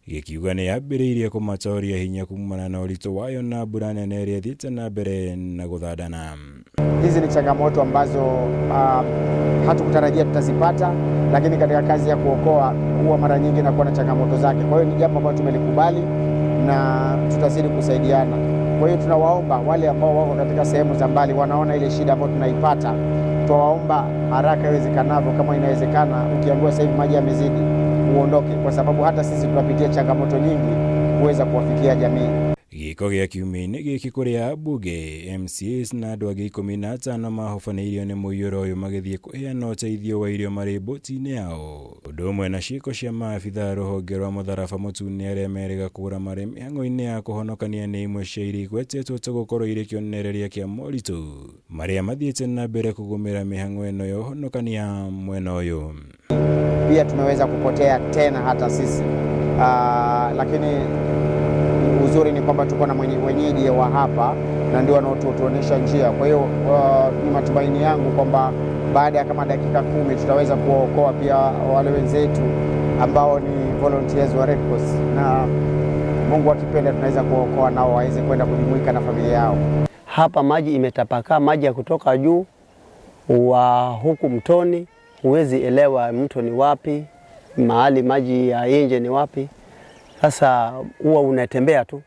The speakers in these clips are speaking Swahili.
gikiuga ni yambiriirie kumatoria hinya kumana na ũritũ wayo na mbura nene ĩrĩa ĩthiĩte na mbere na gũthandana. Hizi ni changamoto ambazo hatukutarajia tutazipata, lakini katika kazi ya kuokoa huwa mara nyingi inakuwa na changamoto zake. Kwa hiyo ni jambo ambalo tumelikubali na tutazidi kusaidiana. Kwa hiyo tunawaomba wale ambao wako katika sehemu za mbali wanaona ile shida ambayo tunaipata, tuwaomba haraka iwezekanavyo, kama inawezekana ukiambiwa sasa hivi maji yamezidi uondoke, kwa sababu hata sisi tunapitia changamoto nyingi kuweza kuwafikia jamii. Giko gĩa kiumia-inĩ gĩkĩ kũrĩa mbunge, MCAs na andũ angĩ 15 mahobanĩirio nĩ mũiyũro ũyũ magĩthiĩ kũheana ũteithio wa irio marĩ boti-inĩ yao. Ũndũ ũmwe na ciĩko cia maabitha rũhonge rwa mũtharaba mũtune arĩa merĩga kũgũra marĩ mĩhang'o-inĩ ya kũhonokania nĩ imwe cia iria igwetetwo ta gũkorwo irĩ kĩonereria kĩa moritũ marĩa mathiĩte na mbere kũgũmĩra mĩhang'o ĩno ya ũhonokania mwena ũyũ. Pia tumeweza kupotea tena hata sisi, lakini uzuri ni kwamba tuko na wenyeji wa hapa na ndio wanaotuonyesha njia. Kwa hiyo ni matumaini yangu kwamba baada ya kama dakika 10 tutaweza kuokoa pia wale wenzetu ambao ni volunteers wa Red Cross, na Mungu akipenda tunaweza kuokoa nao waweze kwenda kujumuika na familia yao. Hapa maji imetapakaa, maji ya kutoka juu wa huku mtoni, huwezi elewa mto ni wapi, mahali maji ya nje ni wapi. Sasa huwa unatembea tu.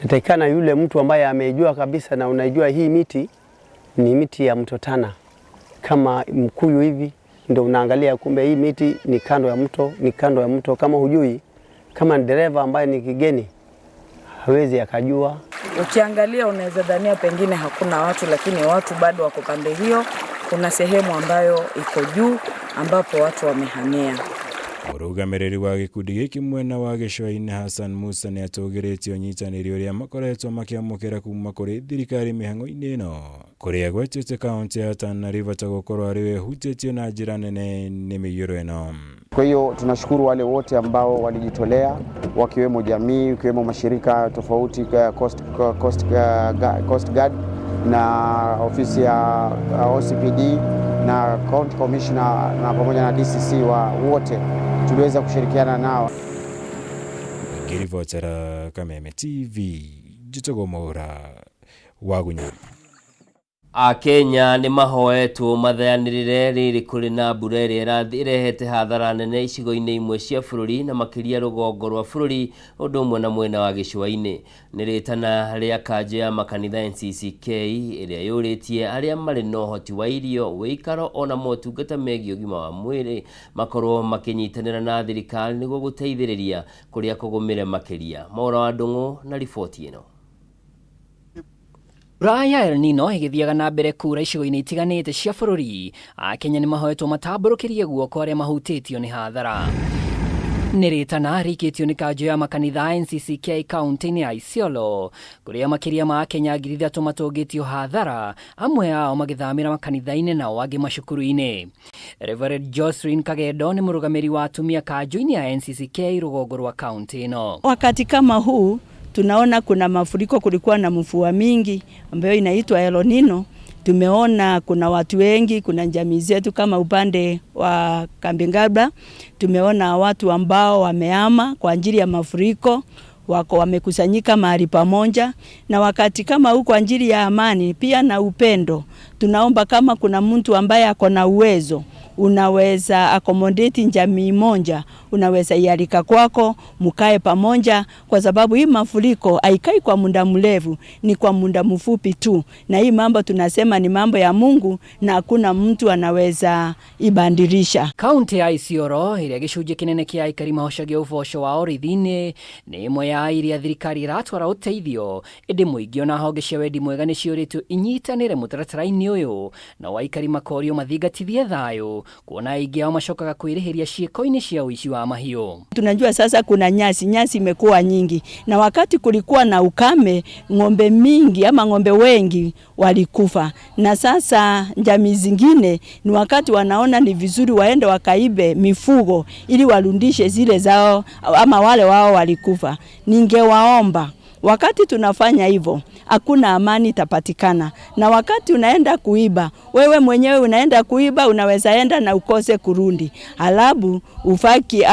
Inatakikana yule mtu ambaye amejua kabisa na unajua hii miti ni miti ya mto Tana. Kama mkuyu hivi ndio unaangalia kumbe hii miti ni kando ya mto, ni kando ya mto. Kama hujui, kama dereva ambaye ni kigeni hawezi akajua. Ukiangalia unaweza dhania pengine hakuna watu, lakini watu bado wako pande hiyo. Kuna sehemu ambayo iko juu ambapo watu wamehamia. Mũrũgamĩrĩri wa gĩkundi gĩkĩ mwena wa gĩcũa-inĩ Hassan Musa nĩ atũgĩrĩtie ũnyitanĩri ũrĩa makoretwo makĩamũkĩra kuma kũrĩ thirikari mĩhang'o-inĩ ĩno, kũrĩa gwetete kaunti ya Tana River ta gũkorwo arĩ we hutĩtio na njĩra nene nĩ mĩiyũro ĩno. Kwa hiyo tunashukuru wale wote ambao walijitolea, wakiwemo jamii, wakiwemo mashirika tofauti, Coast Guard na ofisi ya OCPD na County Commissioner na pamoja na DCC wa wote tuliweza kushirikiana nao. Ngirivotera Kameme TV, jitogo Mohoro Wagunya. Akenya ni mahoetwo mathayanĩrĩre rĩrĩ kũrĩ na mbura ĩrĩa ĩrehete hathara nene icigo-inĩ imwe cia bũrũri na makĩria rũgongo rwa bũrũri, ũndũ ũmwe na mwena wa gĩcũa-inĩ. Nĩ rĩtana rĩa kanjũ ya makanitha NCCK ĩrĩa yũrĩtie arĩa marĩ na ũhoti wa irio, wĩikaro ona motungata megiĩ ũgima wa mwĩrĩ makorwo makĩnyitanĩra na thirikari nĩguo gũteithĩrĩria kũrĩa kũgũmĩre makĩria. Mohoro wa Ndung'u na riboti ĩno. Mbura ya El Nino ĩgĩthiaga na mbere kura icigo-inĩ itiganĩte cia bũrũri, Akenya nĩ mahoetwo matambũrũkĩrie guoko arĩa mahutĩtio nĩ hathara. Nĩ rĩtana rĩikĩtio nĩ kanjũ ya makanitha NCCK kaunti-inĩ ya Isiolo, kũrĩa makĩria ma Akenya 3,000 matũngĩtio hathara, amwe ao magĩthamĩra makanitha-inĩ nao angĩ macukuru-inĩ. Reverend Jocelyn Kagedo nĩ mũrũgamĩrĩri wa atumia kanjũ-inĩ ya NCCK rũgongo rwa kaunti ĩno. Wakati kama huu tunaona kuna mafuriko, kulikuwa na mvua mingi ambayo inaitwa El Nino. Tumeona kuna watu wengi, kuna jamii zetu kama upande wa Kambingabra, tumeona watu ambao wamehama kwa ajili ya mafuriko, wako wamekusanyika mahali pamoja. Na wakati kama huu kwa ajili ya amani pia na upendo, tunaomba kama kuna mtu ambaye ako na uwezo, unaweza accommodate jamii moja, unaweza ialika kwako mkae pamoja, kwa sababu hii mafuriko haikai kwa muda mrefu, ni kwa muda mfupi tu, na hii mambo tunasema ni mambo ya Mungu na hakuna mtu anaweza ibandirisha. Kaunti ya Isiolo ĩrĩa gĩcunjĩ kĩnene kĩa aikari mahocagia ũboco wa ũrĩithi-inĩ nĩ ĩmwe ya iria thirikari ĩratwara ũteithio, ĩndĩ mũingĩ ona honge cia wendi mwega nĩ ciũrĩtwo inyitanĩre mũtaratara-inĩ ũyũ, na aikari makorio mathingatithie thayũ, kuona aingĩ ao macokaga kwĩrĩhĩria ciĩko-inĩ cia ũici wa mahiũ. Tunajua sasa kuna nyasi imekuwa nyingi, na wakati kulikuwa na ukame ng'ombe mingi ama ng'ombe wengi walikufa, na sasa jamii zingine ni wakati wanaona ni vizuri waende wakaibe mifugo ili warudishe zile zao ama wale wao walikufa. Ningewaomba Wakati tunafanya hivyo, hakuna amani itapatikana. Na wakati unaenda kuiba, wewe mwenyewe unaenda kuiba, unaweza enda na ukose kurudi. Alabu ufaki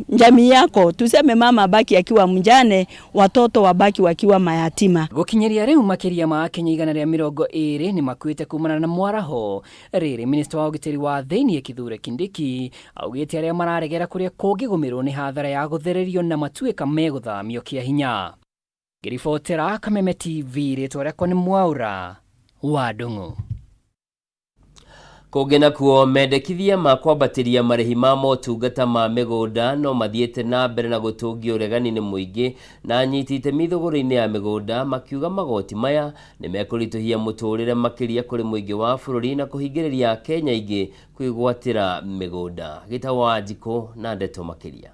jamii yako, tuseme mama baki akiwa mjane, watoto wabaki wakiwa mayatima. Gukinyeria riu makiria ma Kenya 120 ni makuite kumana na mwaraho. Riri minister wa ugitiri wa thiini Kithure Kindiki augite aria mararegera kuria kungigumirwo ni hathara ya guthererio na matuika meguthamio kia hinya. Giribotera Kameme TV ritwa riakwa ni Mwaura wa Ndung'u. Kũngena kuo mendekithia ma kwambatiria marĩhi ma motungata ma mĩgũnda no mathiĩte na mbere na gũtũngio ũregani nĩ mũingĩ na anyiti itemi thũgũrĩ-inĩ ya mĩgũnda makiuga magoti maya nĩ mekũritũhia mũtũrĩre makĩria kũrĩ mũingĩ wa bũrũri na kũhingĩrĩria Akenya aingĩ kwĩgwatĩra mĩgũnda. Gitau wa Njikũ na ndeto makĩria.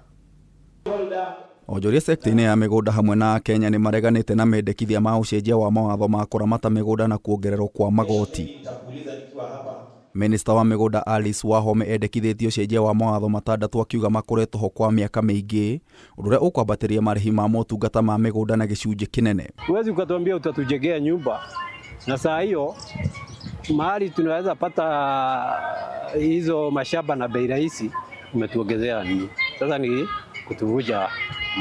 Onjoria sekta-inĩ ya mĩgũnda hamwe na Akenya nĩ mareganĩte na mendekithia ma ũcenjia wa mawatho ma kũramata mĩgũnda na kuongererwo kwa magoti. Minister wa mĩgũnda Alice Wahome endekithĩtie ũcenjia wa mawatho matandatũ akiuga makoretwo ho kwa mĩaka mĩingĩ, ũndũ ũrĩa ũkwambatĩria marĩhi ma motungata ma mĩgũnda na gĩcunjĩ kĩnene. Huwezi ukatuambia utatujengea nyumba na saa hiyo mahali tunaweza pata hizo mashamba na bei rahisi umetuongezea nini? Sasa ni kutuvuja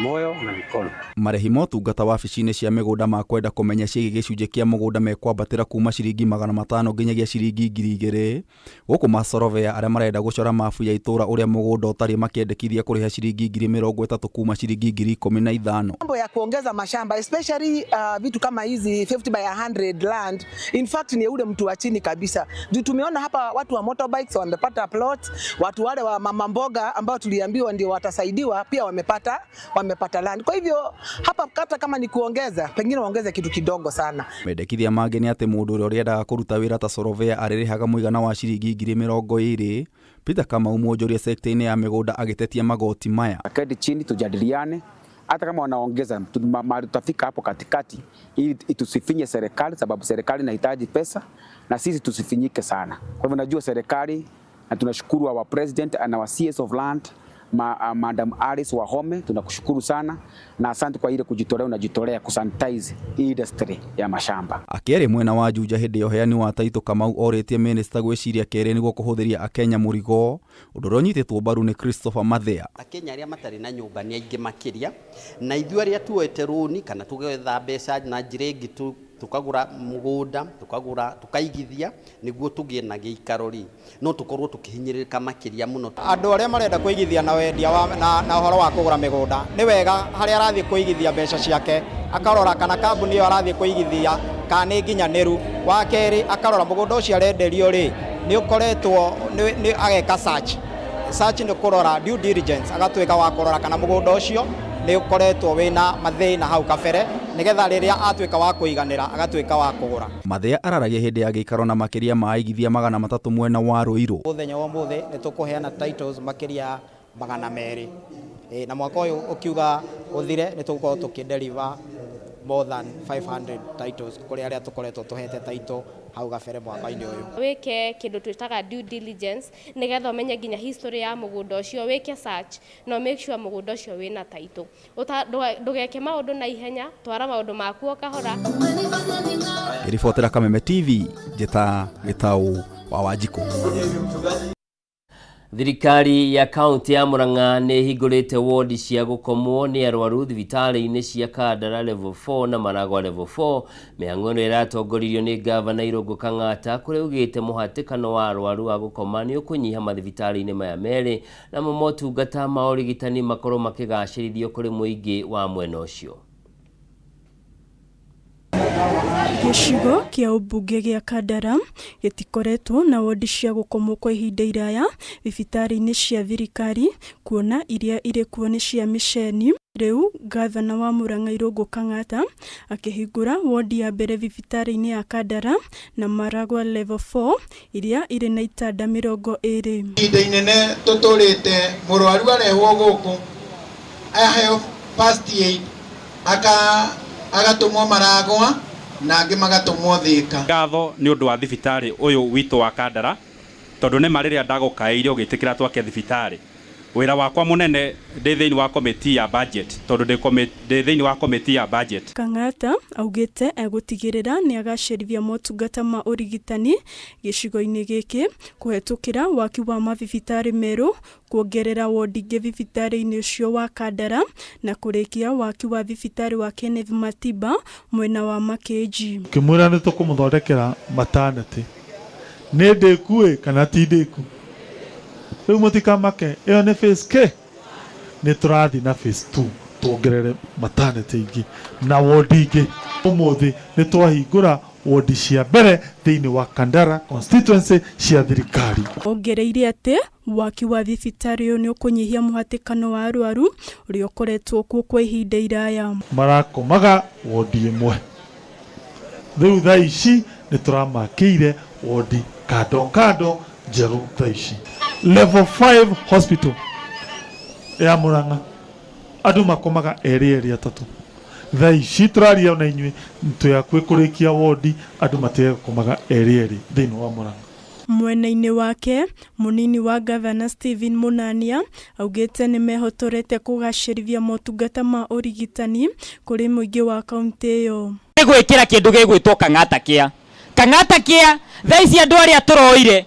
moyo na mikono. Marĩhi motungata wabici-inĩ cia mĩgũnda ma kwenda kũmenya ciĩgiĩ gĩcunjĩ kĩa mũgũnda mekwambatĩra kuma ciringi 500 nginyagia ciringi 2000 gũkũ masorovea arĩa marenda gũcora mabu ya itũra ũrĩa mũgũnda ũtarĩ makĩendekithia kũrĩha ciringi 30,000 kuma ciringi 15,000. Mambo ya kuongeza mashamba especially vitu kama hizi 50 by 100 land, in fact ni ule mtu wa chini kabisa. Juu tumeona hapa watu wa motorbikes wamepata plot, watu wale wa mama mboga ambao tuliambiwa ndio watasaidiwa pia wamepata land. Kwa hivyo hapa hata kama ni kuongeza, pengine waongeze kitu kidogo sana. Mendekithia mangĩ nĩ atĩ mũndũ ũrĩa ũrĩendaga kũruta wĩra ta sorovea arĩrĩhaga mũigana wa ciringi 20,000. Peter Kamau mwonjoria sekta-inĩ ya mĩgũnda agĩtetia magoti maya. Aketi chini tujadiliane, hata kama wanaongeza tutafika hapo katikati ili tusifinye serikali, sababu serikali inahitaji pesa na sisi tusifinyike sana. Kwa hivyo najua serikali, na tunashukuru wa president and our CS of land Madam Alice Wahome, tunakushukuru sana na asante kwa ile kujitolea, unajitolea kusanitize industry ya mashamba. Akĩarĩ mwena wa Juja hĩndĩ ya ũheani wa taito, Kamau orĩtie minister gwĩciria kerĩ nĩguo kũhũthĩria Akenya mũrigo, ũndũ ũrĩa ũnyitĩtwo mbaru nĩ Christopher Mathea. Akenya arĩa matarĩ na nyũmba nĩ aingĩ makĩria, na ithuĩ arĩa tuoete rũni kana tũgetha mbeca na njĩra ĩngĩ tukagura mũgũnda, tukaigithia nĩguo tũgĩe na gĩikaro no tũkorwo tũkĩhinyĩrĩrĩka makĩria mũno. Andũ arĩa marenda kũigithia na wendia na ũhoro wa kũgũra mĩgũnda, nĩ wega harĩa arathiĩ kũigithia mbeca ciake akarora kana kambuni ĩyo arathiĩ kũigithia kana nĩ nginyanĩru. Wa kerĩ akarora mũgũnda ũcio arenderio nĩ ũkoretwo nĩ ageka search nĩ kũrora due diligence, agatuĩka wa kũrora kana mũgũnda ũcio nĩ ũkoretwo wĩna mathĩna hau kabere, nĩgetha rĩrĩa atuĩka wa kũiganĩra agatuĩka wa kũgũra. Mathea araragia hĩndĩ ya gĩikaro na makĩria ma aigithia 300 mwena wa Ruiru. Mũthenya wa ũmũthĩ nĩ tũkũheana titles makĩria 200 na mwaka ũyũ ũkiuga ũthire nĩ tũgũkorwo tũkĩdeliver more than 500 titles kũrĩ arĩa tũkoretwo tũhete title hau gabere mwaka-inĩ ũyũ. Wĩke kĩndũ twĩtaga due diligence nĩgetha ũmenye nginya history ya mũgũnda ũcio, wĩke search no make sure mũgũnda ũcio wĩna title. Ndũgeke maũndũ na ihenya, twara maũndũ maku o kahora. Ribotera Kameme TV, Njeta Gitau wa Wanjikũ. Thirikari ya kaunti ya Murang'a nĩ hingũrĩte wodi cia gũkomwo nĩ arwaru thibitarĩ-inĩ cia Kandara level 4 na Maragwa level 4. Mĩhang'o ĩno ĩratongoririo nĩ gavana Irũngũ Kang'ata, kũrĩa augĩte mũhatĩkano wa arwaru a gũkoma nĩ ũkũnyiha mathibitarĩ-inĩ maya merĩ na motungata ma ũrigitani makorwo makĩgacĩrithio kũrĩ mũingĩ wa mwena ũcio. Gĩcigo kĩa ũmbunge gĩa Kandara gĩtikoretwo na wodi cia gũkomwo kwa ihinda iraya thibitarĩ-inĩ cia thirikari, kuona iria irĩ kuo nĩ cia mĩceni. Rĩu gavana wa Murang'a Irũngũ Kang'ata akĩhingũra wodi ya mbere thibitarĩ-inĩ ya Kandara na Maragwa level 4 iria irĩ na itanda 20. Ihinda inene tũtũrĩte mũrwaru arehwo gũkũ aheo first aid agatumwo Maragwa na angĩ magatumwo Thika. Ngatho nĩ ũndũ wa thibitarĩ ũyũ witũ wa Kandara, tondũ nĩ marĩrĩa ndagũkaĩire ũgĩtĩkĩra twake thibitarĩ wira wakwa munene ndi thiini wa committee ya budget tondu ndi thiini wa committee ya budget. Kang'ata augite egutigirira ni agacerithia motungata ma urigitani gicigo-ini giki kuhetukira waki wa mabibitari meru, kuongerera wodi ingi bibitari-ini ucio wa Kandara na kurikia waki wa bibitari wa Kenneth Matiba mwena wa Makeji. Kimwira ni tukumuthondekera maternity ni ndikue kana ti ndiku riu mutikamake iyo ni phase K ni turathi na phase 2 tuongerere maternity ingi na wodi ingi. Umuthi ni twahingura wodi cia mbere thiini wa Kandara constituency cia thirikari. Ongereire ati waki wa thibitari uyu ni ukunyihia muhatikano wa arwaru uria ukoretwo kuo kwa ihinda iraya. Marakomaga wodi imwe riu thaa ici ni turamakiire wodi kando njeru thaa ici. Level 5 hospital ya Murang'a andu makomaga eri atatu. Thaa ici turaria na inyui tuyakwe kurikia wodi andu matige komaga eri thiini wa Murang'a. Mwena-ini wake munini wa Governor Stephen Munania augite ni mehotorete kugacerithia motungata ma urigitani kuri muingi wa kaunti iyo. Gwikira kindu gigwitwo Kang'ata kia thaa ici andu aria turoire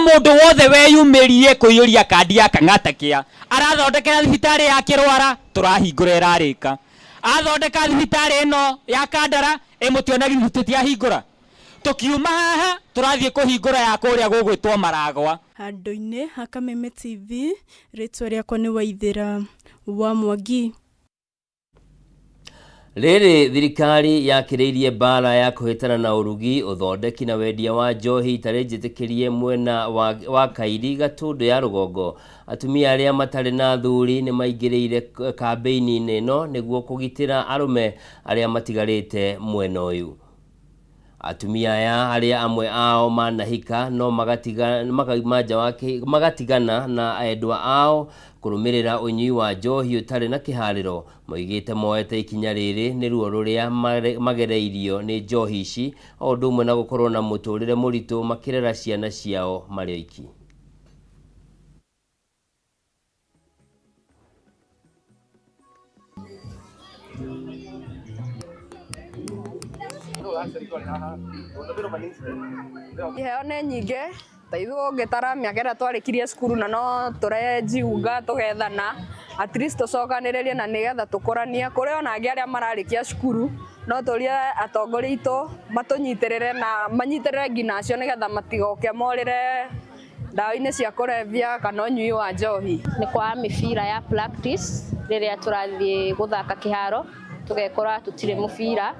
mundu wothe weyumirie kuiyuria kandi ya Kang'ata kia arathondekera thibitari ya Kirwara turahingura irarika, athondeka thibitari ino ya Kandara imutionagi tutiahingura, tukiuma haha turathie kuhingura ya kuria gugwitwo Maragwa. Handu-ini ha Kameme TV, ritwa riakwa ni Waithira wa Mwangi. Riri thirikari yakiriirie bara ya kuhitana na urugi, uthondeki na wendia wa njohi itari njitikirie mwena wa Kairi Gatundu ya Rugongo. Atumia aria matari na thuri ni maingiriire kambeini ino niguo kugitira arume aria matigarite mwena uyu. Atumia aya aria amwe ao manahika no magatigana na endwa ao kurumirira unyui wa njohi utari na kihariro. Moigite moete ikinya riri ni ruo ruria magereirio ni njohi ici o ndumwe na gukorwo na muturire muritu makirera ciana ciao mari oiki. Iheo nĩ nyingĩ ta ithuĩ ngĩtara mĩaka ĩrĩa twarĩkirie cukuru na no tũrejiunga tũgethana at least tũcokanĩrĩrie na nĩgetha tũkũranie kũrĩ ona angĩ arĩa mararĩkia cukuru no tũrie atongoria itũ matũnyitĩrĩre na manyitĩrĩre nginya acio nĩgetha matigoke morĩre ndawa-inĩ cia kũrebia kana ũnyui wa njohi. Nĩ kwa mĩbira ya practice rĩrĩa tũrathiĩ gũthaka kĩharo tugekora tutire mubira,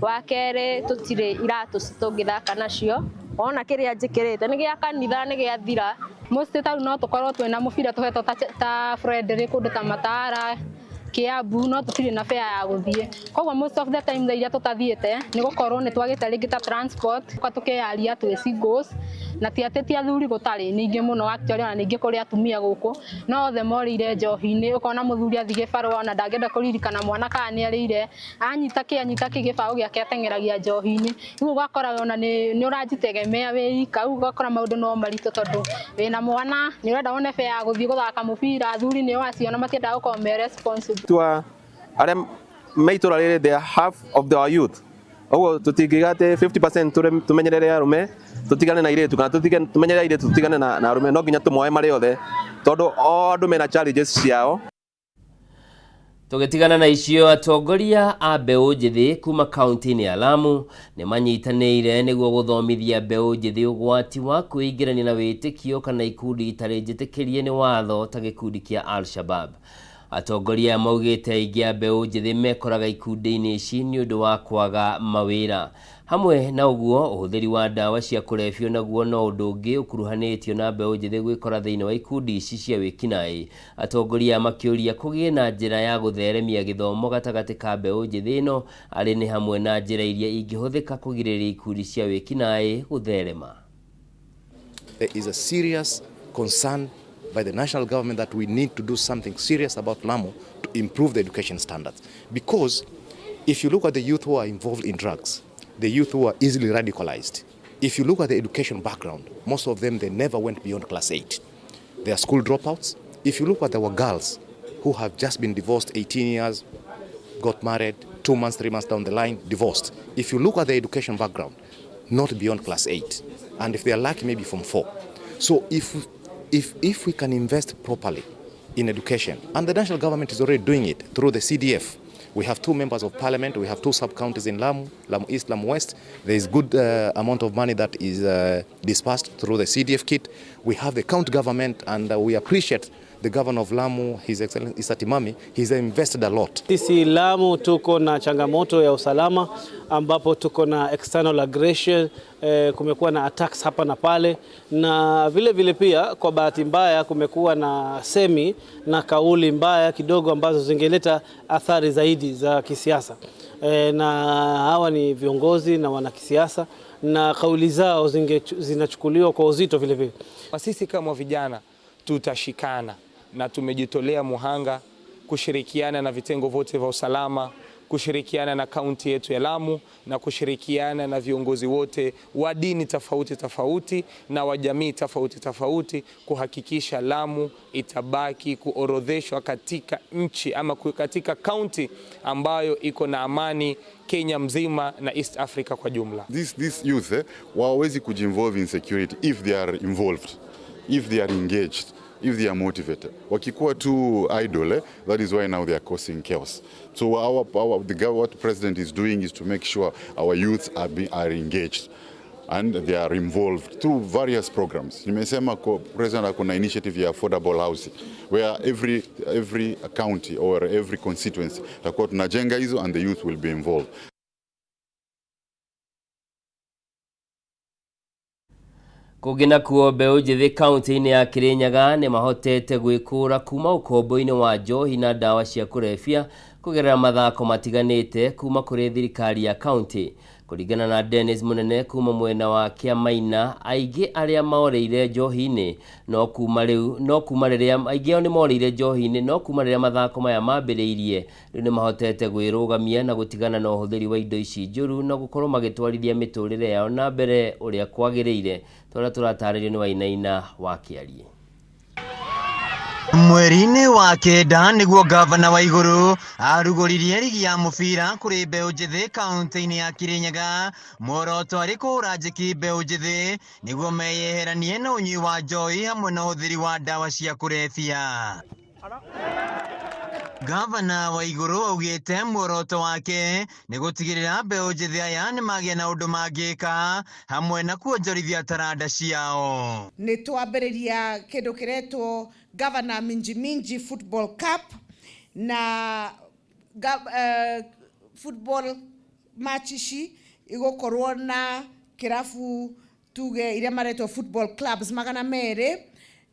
wa kerĩ tutire iratu tũngĩthaka nacio, ona kĩrĩa njĩkĩrĩte nĩ gĩa kanitha nĩ gĩa thira. Most tau no tũkorwo twĩna mubira tũhetwo ta Frederick kũndũ ta Matara Kiambu no tutire na fare ya guthie. Koguo most of the time iria tutathiete ni gukorwo ni twagite ringi ta transport kwa tukearia twi singles na ti ateti athuri gutari ningi muno actually na ningi kuri atumia guku no othe morire njohi-ini ukona muthuri athige barwa na ndangenda kuririkana mwana kana ni arire anyita kigibao giake atengeragia njohi-ini riu ugakora ona ni urajitegemea wi ka ugakora maundu no marito tondu wina mwana ni urenda one fare ya guthie guthaka mubira athuri ni waciona matienda gukorwo me responsible to arem meitora rere they are half of our youth. Ogo tutigigate 50% tumenyerere arume tutigane na iretu kana tumenyerere iretu tutigane na arume no nginya tumoe mari othe tondu andu mena challenges ciao. Tugitigana na icio atongoria a mbeũ njithi kuma kaunti-inĩ ya Lamu ni manyitanĩire nĩguo gũthomithia mbeũ njithi ũgwati wa kwĩingĩrania na wĩtĩkio kana ikundi itarĩ njĩtĩkĩrie nĩ watho ta gĩkundi kĩa Al-Shabab. Atongoria maugite aingĩ a mbeũ njithi mekoraga ikundi-inĩ ici nĩ ũndũ wa kwaga mawĩra. Hamwe na ũguo ũhũthĩri wa ndawa cia kũrebio naguo no ũndũ ũngĩ ũkuruhanĩtio na mbeũ njithi gwĩkora thĩinĩ wa ikundi ici cia wĩkinaĩ. Atongoria makĩũria kũgĩe na njĩra ya gũtheremia gĩthomo gatagatĩ ka mbeũ njithi ĩno arĩ nĩ hamwe na njĩra iria ingĩhũthĩka kũgirĩrĩria ikundi cia wĩkinaĩ gũtherema. There is a serious concern by the national government that we need to do something serious about Lamu to improve the education standards. Because if you look at the youth who are involved in drugs, the youth who are easily radicalized, if you look at the education background, most of them, they never went beyond class 8. They are school dropouts, If you look at our girls who have just been divorced 18 years, got married, 2 months, 3 months down the line, divorced. If you look at the education background, not beyond class 8. And if they are lucky, maybe from 4. So if we can invest properly in education, and the national government is already doing it through the CDF. We have 2 members of parliament, we have 2 sub-counties in Lamu, Lamu East, Lamu West. There is good amount of money that is dispersed through the CDF kit. We have the county government, and we appreciate the governor of Lamu, His Excellency Isatimami. He's invested a lot. Sisi Lamu tuko na changamoto ya usalama ambapo tuko na external aggression, kumekuwa na attacks hapa na pale, na vile pia kwa bahati mbaya kumekuwa na semi na kauli mbaya kidogo ambazo zingeleta athari zaidi za kisiasa. Na hawa ni viongozi na wanakisiasa na kauli zao zinachukuliwa kwa uzito vile. Sisi kama vijana tutashikana na tumejitolea muhanga kushirikiana na vitengo vyote vya usalama, kushirikiana na kaunti yetu ya Lamu na kushirikiana na viongozi wote wa dini tofauti na wa jamii tofauti kuhakikisha Lamu itabaki kuorodheshwa katika nchi ama katika kaunti ambayo iko na amani Kenya mzima na East Africa kwa jumla. This youth wawezi kujinvolve in security if they are involved, if they are engaged, if they are motivated. Wakikuwa too idle, that is why now they are causing chaos. So what the president is doing is to make sure our youth are engaged and they are involved through various programs. Nimesema president akona initiative ya affordable housing where every county or every constituency takuwa tunajenga hizo and the youth will be involved. Kugina kuo mbeu njithi kaunti-inĩ ya Kirinyaga nĩ mahotete gwĩkũra kuma ũkombo-inĩ wa njohi na ndawa cia kũrebia kũgerera mathako matiganĩte kuma kũrĩ thirikari ya kaunti. Kũringana na Dennis Munene kuma mwena wa Kiamaina, aingĩ arĩa moreire njohi-inĩ no kuma rĩrĩa aingĩ ao nĩ moreire njohi-inĩ no kuma rĩrĩa mathako maya mambĩrĩirie rĩu nĩ mahotete gwĩrũgamia na gũtigana na ũhũthĩri wa indo ici njũru na gũkorwo magĩtwarithia mĩtũrĩre yao na mbere ũrĩa kwagĩrĩire. Tũratarĩrio nĩ Wainaina wa Kĩarie. Mweri-inĩ wa kenda nĩguo gavana wa igũrũ arugũririe ligi ya mũbira kũrĩ mbeũ njĩthĩ kaunti-inĩ ya Kirinyaga, muoroto arĩ kũhũra njeki mbeũ njĩthĩ nĩguo meyeheranie na ũnyui wa njohi hamwe na ũhũthĩri wa ndawa cia kũrebia. Gavana wa igũrũ augĩte muoroto wake nĩ gũtigĩrĩra mbeũ njĩthĩ aya nĩ magĩa na ũndũ mangĩka hamwe na kuonjorithia taranda ciao. Nĩ twambĩrĩria kĩndũ kĩretwo Governor Minji Football Cup na football match ici igũkorwo na kĩrabu tuge iria maretwo football clubs 200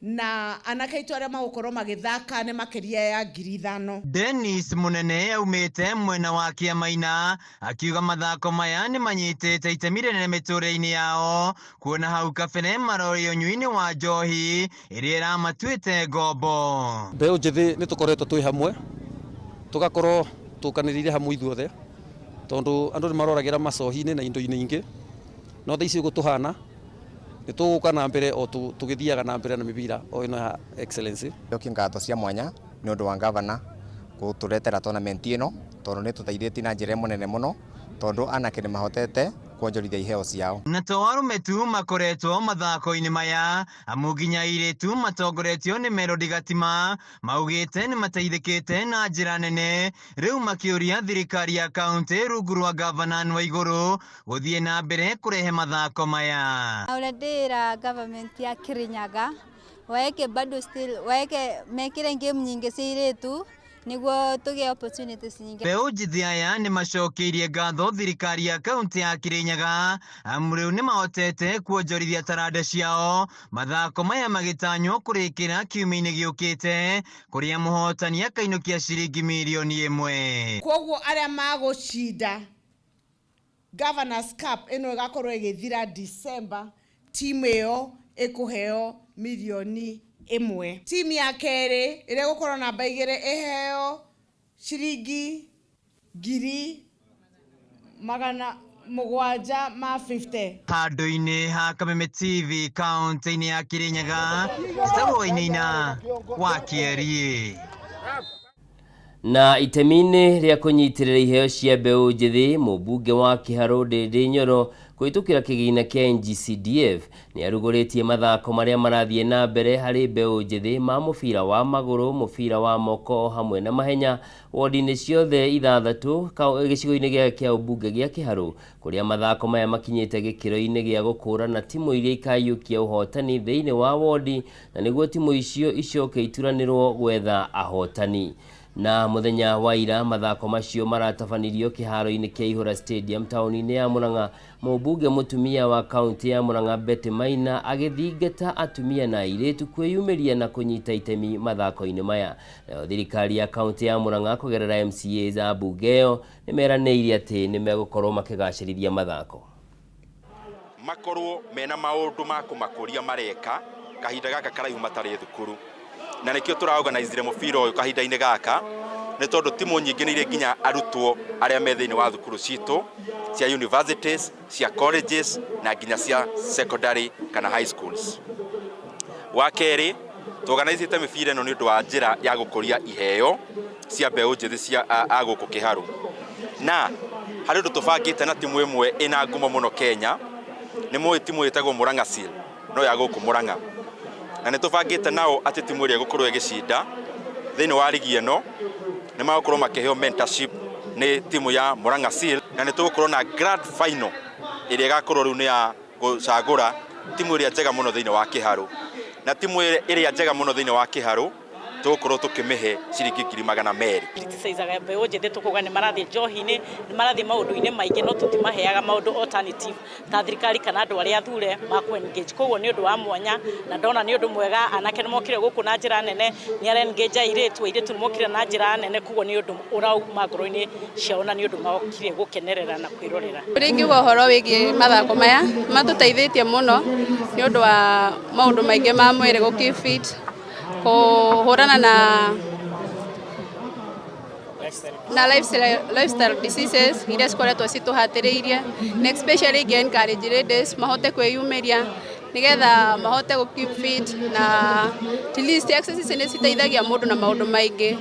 na anake itu arĩa magũkorwo magĩthaka nĩ makĩria ya 5,000. Dennis Munene aumĩte mwena wa Kiamaina akiuga mathako maya nĩ manyitĩte itemi rĩnene mĩtũrĩre-inĩ yao kuona hau kabere marori ũnyui-inĩ wa njohi ĩrĩa ĩramatuĩte ngombo. Mbeũ njĩthĩ nĩ tũkoretwo twĩ hamwe tũgakorwo tũkanĩrĩire hamwe ithuothe tondũ andũ nĩ maroragĩra macohi-inĩ na indo-inĩ ingĩ no thaa ici ũguo tũhana nĩ tũgũka na mbere o tũgĩthiaga na mbere na mĩbira o ĩno ya excellency. Ngatho cia mwanya nĩ ũndũ wa gavana gũtũretera tournament ĩno tondũ nĩ tũteithĩtie na njĩra mũnene mũno tondũ anake nĩ mahotete kuonjorithia iheo ciao. Na to arũme tu makoretwo mathako-inĩ maya amu nginya airĩtu matongoretio nĩ Melody Gatima maugĩte nĩ mateithĩkĩte na njĩra nene rĩu makĩũria thirikari ya kaunti rungu rwa gavana wa igũrũ gũthiĩ na mbere kũrehe mathako maya. Ũrendera government ya Kirinyaga waeke bado still waeke mekire game nyingĩ cia airĩtu niguo tuge opportunities nyingĩ. Mbeũ njĩthĩ aya nĩ macokeirie ngatho thirikari ya kaunti ya Kirinyaga amu rĩu nĩ mahotete kuonjorithia taranda ciao mathako maya magĩtanywo kũrĩkĩra kiumia-inĩ gĩũkĩte kũrĩa mũhotani akainũkia ciringi milioni 1. Koguo arĩa magũcinda Governors Cup ĩno ĩgakorwo ĩgĩthira December, timu ĩyo ĩkũheo milioni 1. Timu ya kerĩ ĩrĩa gũkorwo namba 2 ĩheo ciringi 100,000 mugwanja ma 50. Handũ-inĩ ha Kameme TV kaunti-inĩ ya Kirinyaga, Gitau-inĩ wa Kĩeri. Na itemi-inĩ rĩa kũnyitĩrĩra iheo cia mbeũ njĩthĩ, mũmbunge wa Kĩharũ Ndĩndĩ Nyoro kũhĩtũkĩra kĩgĩna kĩa NGCDF nĩ arugũrĩtie mathako marĩa marathiĩ na mbere harĩ mbeũ njĩthĩ ma mũbira wa magũrũ, mũbira wa moko hamwe na mahenya wodi-inĩ ciothe 6 gĩcigo-inĩ kĩa ũmbunge gĩa Kĩharũ, kũrĩa mathako maya makinyĩte gĩkĩro-inĩ gĩa gũkũrana timu iria ikaiyũkia ũhotani thĩinĩ wa wodi, na nĩguo timu icio icoke ituranĩrwo gwetha ahotani. Na muthenya wa ira mathako macio maratabanirio kĩharo-inĩ kĩa Ihũra Stadium taũni-inĩ ya Murang'a, mũmbunge mũtumia wa kaunti ya Murang'a Betty Maina agĩthingata atumia na airĩtu kwĩyumĩria na kũnyita itemi mathako-inĩ maya. Nayo thirikari ya kaunti ya Murang'a kũgerera MCAs a mbunge ĩyo nĩmeranĩire atĩ nĩmegũkorwo makĩgacĩrithia mathako. Makorwo mena maũndũ ma kũmakũria mareka kahinda gaka karaihu matarĩ thukuru, na nĩkĩo tũraorganize mũbira ũyũ kahinda-inĩ gaka, nĩ tondũ timu nyingĩ nĩ irĩ nginya arutwo arĩa me thĩinĩ wa thukuru citũ cia universities, cia colleges na nginya cia secondary kana high schools. Wa kerĩ, tũorganizĩte mĩbira ĩno nĩ ũndũ wa njĩra ya gũkũria iheo cia mbeũ njĩthĩ cia gũkũ Kĩharũ, na harĩ ũndũ tũbangĩte na timu ĩmwe ĩna ngumo mũno Kenya, nĩ mũĩ timu ĩtagwo Murang'a Seal, no ya gũkũ Murang'a, na nĩ tũbangĩte nao atĩ timu ĩrĩa gũkorwo ĩgĩcinda thĩinĩ wa ligi ĩno nĩ magũkorwo makĩheo mentorship nĩ timu ya Murang'a Seal, na nĩ tũgũkorwo na grand final ĩrĩa ĩgakorwo rĩu nĩ ya gũcagũra timu ĩrĩa njega mũno thĩinĩ wa Kĩharũ, na timu ĩrĩa njega mũno thĩinĩ wa Kĩharũ tũgũkorwo tũkĩmĩhe ciringi 200,000. Criticize mbeũ njĩthĩ tũkuga nĩ marathiĩ njohi-inĩ, nĩ marathiĩ maũndũ-inĩ maingĩ, no tũtimaheaga maũndũ alternative ta thirikari kana andũ arĩa athure maku engage. Koguo nĩ ũndũ wa mwanya na ndona nĩ ũndũ mwega, anake nĩ mokire gũkũ na njĩra nene, nĩ ara engage airĩtu nĩ mokire na njĩra nene, koguo nĩ ũndũ ũrauma ngoro-inĩ ciao na nĩ ũndũ mokire gũkenerera na kwĩrorera. Rĩngĩ ũhoro wĩgiĩ mathako maya matũteithĩtie mũno nĩ ũndũ wa maũndũ maingĩ ma mwĩrĩ gũ keep fit, kuhurana na lifestyle diseases iria cikoretwo cituhatĩrĩirie, na especially encourage ladies mahote kwĩyumĩria nigetha mahote gũ keep fit, na at least exercise nĩ citeithagia mũndũ na maũndũ maingĩ.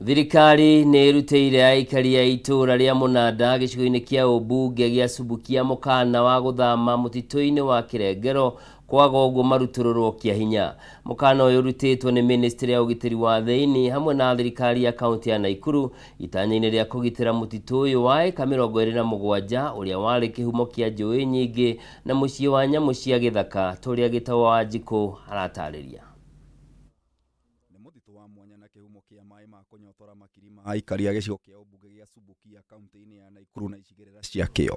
Thirikari nĩ ĩrutĩire aikari a itũũra rĩa Mũnanda gĩcigo-inĩ kĩa ũmbunge gĩa Subukia mũkana wa gũthama mũtitũ-inĩ wa Kĩrengero kwaga ũguo marutũrũrwo kĩa hinya. Mũkana ũyũ ũrutĩtwo nĩ Ministry ya ũgitĩri wa thĩinĩ hamwe na thirikari ya kaunti ya Naikuru itanya-inĩ rĩa kũgitĩra mũtitũ ũyũ wa ĩka 27 ũrĩa warĩ kĩhumo kĩa njũĩ nyingĩ na mũciĩ wa nyamũ cia gĩthaka tũrĩa Gitau wa Njikũ aratarĩria. Aikari a gĩcigo kĩa ũmbunge gĩa Subukia kaunti-inĩ ya Naikuru na icigĩrĩra ciakĩo.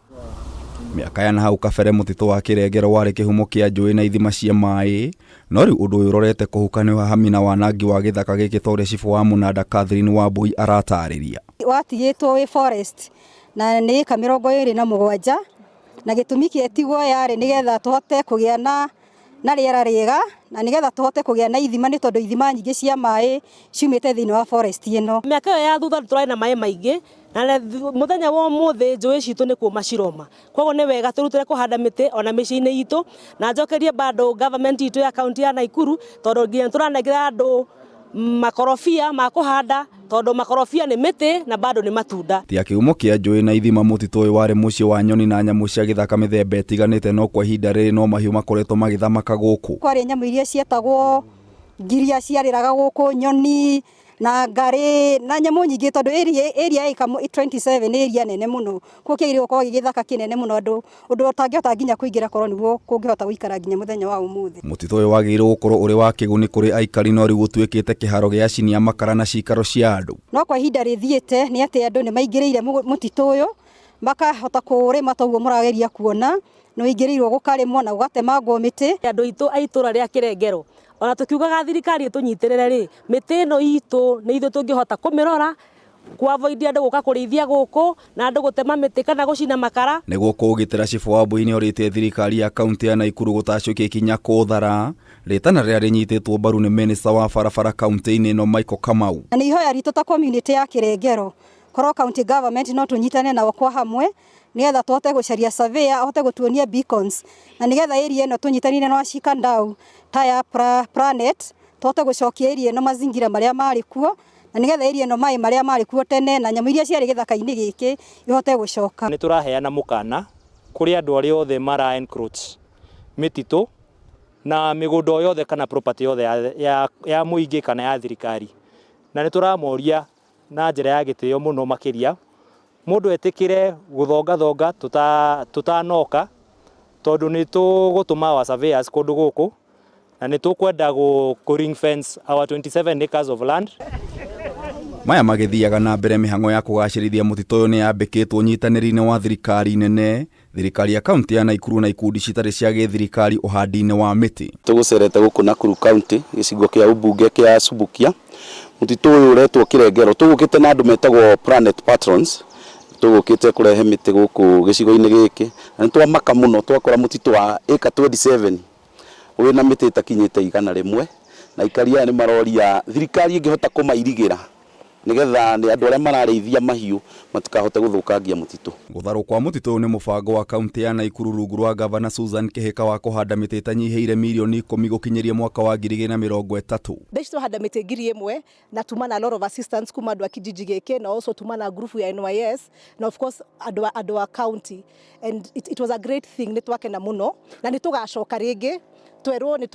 Mĩaka ya hau kabere mũtitũ wa Kĩrengero warĩ kĩhumo kĩa njũĩ na ithima cia maĩ, no rĩu ũndũ ũyũ ũrorete kũhuka nĩ wahami na wanangi wa gĩthaka gĩkĩ tũrĩa cibũ wa Mũnanda Catherine Wambui aratarĩria. Watigĩtwo wĩ forest na nĩ ĩka 27 na gĩtũmi kĩetigwo yarĩ nĩgetha tũhote kũgĩa na rĩera rĩega na nigetha tuhote kũgĩa na ithima, nĩ tondũ ithima nyingĩ cia maĩ ciumĩte thĩinĩ wa forest ĩno. Mĩaka ĩyo ya thutha tũrarĩ na maĩ maingĩ na mũthenya wa ũmũthĩ njũĩ citũ nĩ kuuma ciroma, koguo nĩ wega tũrutĩre kũhanda mĩtĩ ona mĩciĩ-inĩ itũ, na njokerie bado government itũ ya kaunti ya Naikuru tondũ nginya tũranengera andũ makorobia ma kũhanda, tondũ makorobia nĩ mĩtĩ na bado nĩ matunda. Ti kĩhumo kĩa njũĩ na ithima mũtitũ ũyũ warĩ mũciĩ wa nyoni na nyamũ cia gĩthaka mĩthemba ĩtiganĩte, no kwa ihinda rĩrĩ no mahiũ makoretwo magĩthamaka gũkũ. Kwarĩ nyamũ iria cietagwo ngiria ciarĩraga gũkũ, nyoni na ngarĩ na nyamũ nyingĩ, tondũ area ĩka 27 nĩ area nene mũno, koguo kĩagĩrĩirwo gũkorwo gĩthaka kĩnene mũno, ũndũ ũtangĩhota nginya kũingĩra korwo nĩguo kũngĩhota gũikara nginya mũthenya wa ũmũthĩ. Mũtitũ ũyũ wagĩrĩirwo gũkorwo ũrĩ wa kĩguni kũrĩ aikari, no rĩu gũtuĩkĩte kĩharo gĩa cinia makara na cikaro cia andũ. No kwa ihinda rĩthiĩte nĩ atĩ andũ nĩ maingĩrĩire mũtitũ ũyũ makahota kũrĩma, toguo mũrageria kuona nĩ wĩingĩrĩirwo gũkarĩmwo na gũgatemangwo mĩtĩ. Andũ itũ a itũũra rĩa Kĩrengero ona tukiugaga thirikari ĩtũnyitĩrĩre rĩ, mĩtĩ ĩno itũ nĩ ithuĩ tũngĩhota kũmĩrora kuavoid andũ gũka kũrĩithia gũkũ na andũ gũtema mĩtĩ kana gũcina makara. Nĩguo kũgitĩra cibũ wa Mbui nĩ orĩtie thirikari ya kaunti ya Naikuru gũtacũkia ikinya kũthara rĩtana rĩrĩa rĩnyitĩtwo mbaru nĩ minista wa barabara kaunti-inĩ ĩno Michael Kamau. Na nĩ ihoya ritũ ta community ya Kĩrengero korwo county government no tũnyitane nao kwa hamwe nigetha tũhote gũcaria surveyor ahote gũtuonia beacons na nigetha area ĩno tũnyitanire na washikandau taya planet tũhote gũcokia area ĩno mazingira marĩa marĩ kuo na nigetha area ĩno maĩ marĩa marĩ kuo tene na nyamũ iria ciarĩ gĩthaka-inĩ gĩkĩ ihote gũcoka. Nĩ tũraheana mũkana kũrĩ andũ arĩa othe mara encroach mĩtitũ na mĩgũnda yothe kana property yothe ya mũingĩ kana ya thirikari, na nĩ tũramoria na njĩra ya gĩtĩo mũno makĩria mũndũ etĩkĩre gũthongathonga tũtanoka tondũ nĩ tũgũtũma wa surveyors kũndũ gũkũ na nĩ tũkwenda ring fence our 27 acres of land. Maya magĩthiaga na mbere mĩhang'o ya kũgacĩrithia mũtitũ ũyũ nĩ yambĩkĩtwo nyitanĩri-inĩ wa thirikari nene, thirikari ya kaunti ya Naikuru na ikundi citarĩ cia gĩthirikari ũhandi-inĩ wa mĩtĩ. Tũgũcerete gũkũ Nakuru County gĩcigo kĩa ũmbunge kĩa Subukia. Mũtitũ ũyũ ũretwo kĩrengero, tũgũkĩte na andũ metagwo Planet Patrons, tũgũkĩte kũrehe mĩtĩ gũkũ gĩcigo-inĩ gĩkĩ na nĩ twamaka mũno twakora mũtitũ wa acre 27 wĩna mĩtĩ ĩtakinyĩte 100 na ikari aya nĩ maroria thirikari ĩngĩhota kũmairigĩra nigetha nĩ andũ arĩa mararĩithia mahiũ matikahote gũthũkangia mũtitũ. Gũtharwo kwa mũtitũ nĩ mũbango wa kaunti ya Naikuru rungu rwa gavana Susan Kĩhĩka wa kũhanda mĩtĩ ĩtanyihĩire mirioni 10 gũkinyĩria mwaka wa 2030. Thaici tũhanda mĩtĩ 1,000 na tumana a lot of assistance kuma andũ a kijiji gĩkĩ na also tumana group ya NYS na of course andũ a county and it was a great thing. Nĩ twakena mũno na nĩ tũgacoka rĩngĩ twerwo nĩ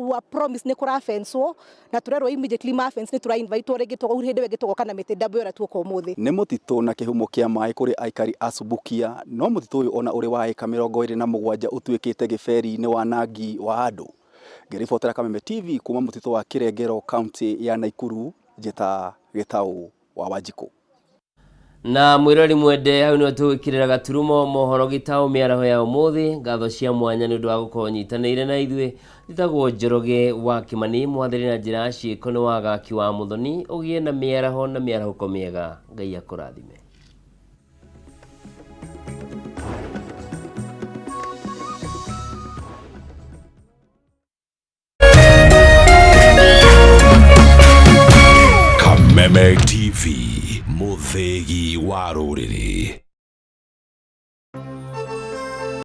wa promise nĩ kũra fencewo na tũrerwo immediately ma fence nĩ tũra invite rĩngĩ tũgauri hĩndĩ ĩngĩ tũgoka na mĩtĩ ndambũ ĩrĩa tuoka ũmũthĩ. Nĩ mũtitũ na kĩhumo kĩa maĩ kũrĩ aikari a Subukia, no mũtitũ ũyũ ona ũrĩ wa eka 27 ũtuĩkĩte gĩberi-inĩ wa nangi wa andũ. Ngĩribotera Kameme TV kuma mũtitũ wa Kĩrengero kaunti ya Naikuru, Njeta Gitau wa Wanjikũ. Na mwirori mwende hau nĩ tũgwĩkĩrĩra gaturumo Mohoro Gitau mĩaraho ya ũmũthĩ. Ngatho cia mwanya nĩ ũndũ wa gũkorwo nyitanĩire na ithuĩ. Njĩtagwo Njoroge wa Kĩmani, mwathĩrĩ na njĩra ciĩko nĩ wagaki wa Mũthoni. Ũgĩe na mĩaraho na mĩarahũko mĩega. Ngai akũrathime. Kameme TV, mũthĩgi wa rũrĩrĩ.